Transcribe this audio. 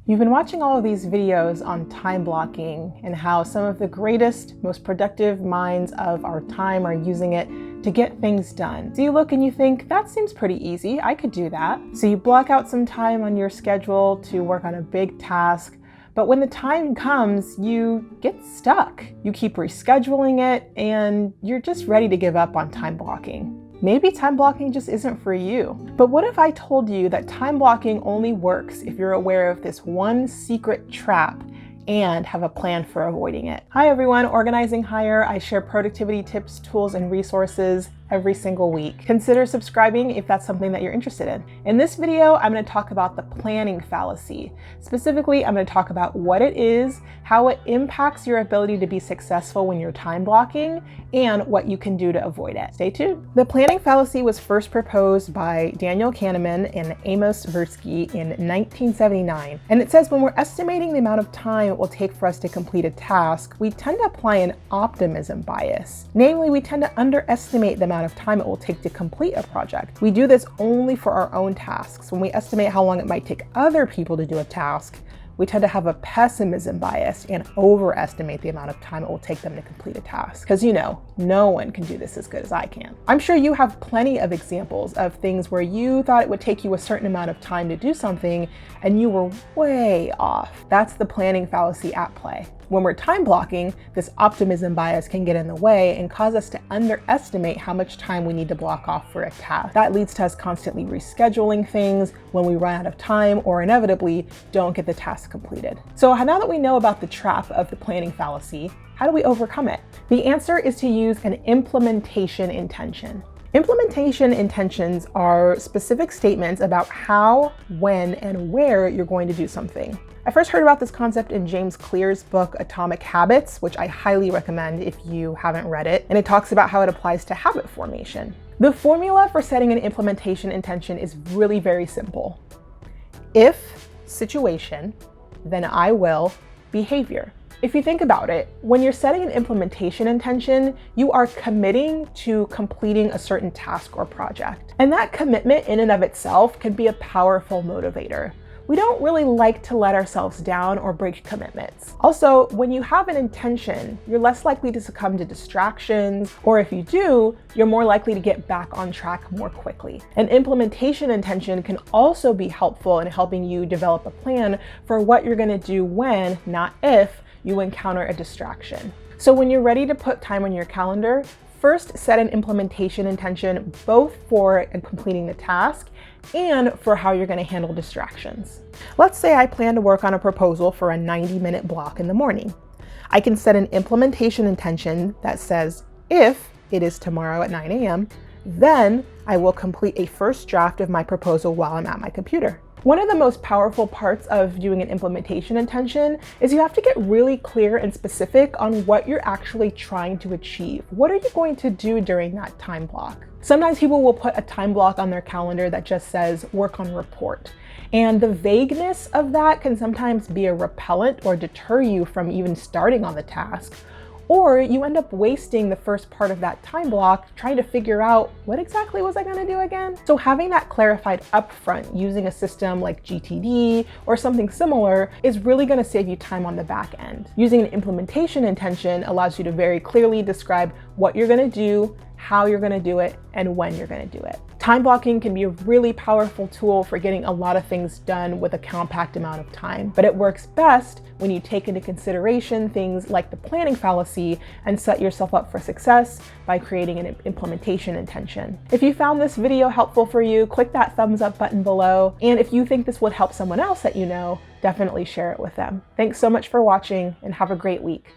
You've been watching all of these videos on time blocking and how some of the greatest, most productive minds of our time are using it to get things done. So you look and you think, that seems pretty easy, I could do that. So you block out some time on your schedule to work on a big task, but when the time comes, you get stuck. You keep rescheduling it and you're just ready to give up on time blocking. Maybe time blocking just isn't for you. But what if I told you that time blocking only works if you're aware of this one secret trap and have a plan for avoiding it? Hi everyone, Organizing Higher. I share productivity tips, tools, and resources every single week. Consider subscribing if that's something that you're interested in. In this video, I'm going to talk about the planning fallacy. Specifically, I'm going to talk about what it is, how it impacts your ability to be successful when you're time blocking, and what you can do to avoid it. Stay tuned. The planning fallacy was first proposed by Daniel Kahneman and Amos Tversky in 1979. And it says when we're estimating the amount of time it will take for us to complete a task, we tend to apply an optimism bias. Namely, we tend to underestimate the amount of time it will take to complete a project. We do this only for our own tasks. When we estimate how long it might take other people to do a task, we tend to have a pessimism bias and overestimate the amount of time it will take them to complete a task. Because no one can do this as good as I can. I'm sure you have plenty of examples of things where you thought it would take you a certain amount of time to do something and you were way off. That's the planning fallacy at play. When we're time blocking, this optimism bias can get in the way and cause us to underestimate how much time we need to block off for a task. That leads to us constantly rescheduling things when we run out of time or inevitably don't get the task completed. So now that we know about the trap of the planning fallacy, how do we overcome it? The answer is to use an implementation intention. Implementation intentions are specific statements about how, when, and where you're going to do something. I first heard about this concept in James Clear's book, Atomic Habits, which I highly recommend if you haven't read it, and it talks about how it applies to habit formation. The formula for setting an implementation intention is really very simple. If situation, then I will behavior. If you think about it, when you're setting an implementation intention, you are committing to completing a certain task or project. And that commitment in and of itself can be a powerful motivator. We don't really like to let ourselves down or break commitments. Also, when you have an intention, you're less likely to succumb to distractions, or if you do, you're more likely to get back on track more quickly. An implementation intention can also be helpful in helping you develop a plan for what you're going to do when, not if, you encounter a distraction. So when you're ready to put time on your calendar, first set an implementation intention both for completing the task and for how you're going to handle distractions. Let's say I plan to work on a proposal for a 90-minute block in the morning. I can set an implementation intention that says, if it is tomorrow at 9 a.m., then I will complete a first draft of my proposal while I'm at my computer. One of the most powerful parts of doing an implementation intention is you have to get really clear and specific on what you're actually trying to achieve. What are you going to do during that time block? Sometimes people will put a time block on their calendar that just says work on report. And the vagueness of that can sometimes be a repellent or deter you from even starting on the task. Or you end up wasting the first part of that time block trying to figure out what exactly was I going to do again? So having that clarified upfront using a system like GTD or something similar is really going to save you time on the back end. Using an implementation intention allows you to very clearly describe what you're going to do, how you're going to do it, and when you're going to do it. Time blocking can be a really powerful tool for getting a lot of things done with a compact amount of time, but it works best when you take into consideration things like the planning fallacy and set yourself up for success by creating an implementation intention. If you found this video helpful for you, click that thumbs up button below. And if you think this would help someone else that you know, definitely share it with them. Thanks so much for watching and have a great week.